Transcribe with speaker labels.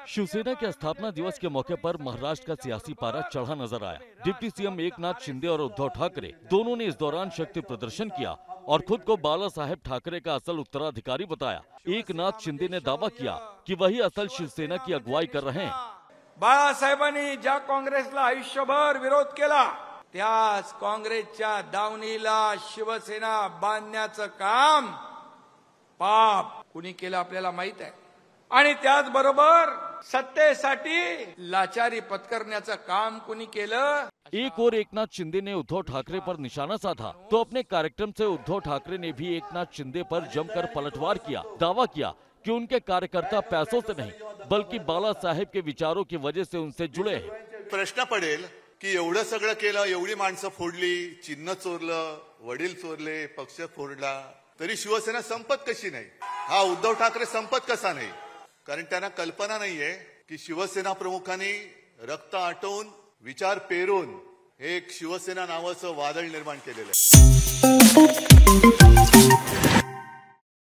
Speaker 1: शिवसेना के स्थापना दिवस के मौके पर महाराष्ट्र का सियासी पारा चढ़ा नजर आया। डिप्टी सीएम एकनाथ शिंदे और उद्धव ठाकरे दोनों ने इस दौरान शक्ति प्रदर्शन किया और खुद को बाला साहेब ठाकरे का असल उत्तराधिकारी बताया। एकनाथ शिंदे ने दावा किया कि वही असल शिवसेना की अगुवाई कर रहे हैं।
Speaker 2: बाळासाहेबांनी ज्या काँग्रेसला आयुष्यभर विरोध केला त्याच काँग्रेसच्या दावणीला शिवसेना बांधण्याचं काम पाप कुणी केलं आपल्याला माहित आहे आणि त्याचबरोबर सत्तेसाठी लाचारी पत्करण्याचं काम कुणी केलं।
Speaker 1: एक और एकनाथ शिंदे ने उद्धव ठाकरे पर निशाना साधा तो अपने कार्यक्रम से उद्धव ठाकरे ने भी एकनाथ शिंदे पर जमकर पलटवार किया। दावा किया कि उनके कार्यकर्ता पैसों से नहीं बल्कि बाला साहेब के विचारों की वजह से उनसे जुड़े हैं।
Speaker 3: प्रश्न पडेल की एवढं सगळं केलं, एवढी माणसं फोडली, चिन्ह चोरलं, वडील चोरले, पक्ष फोडला, तरी शिवसेना संपत कशी नाही? हा उद्धव ठाकरे संपत कसा नाही? कारण त्यांना कल्पना नाहीये की शिवसेना प्रमुखांनी रक्त आटवून विचार पेरून एक शिवसेना नावाचं वादळ निर्माण केलेलं आहे।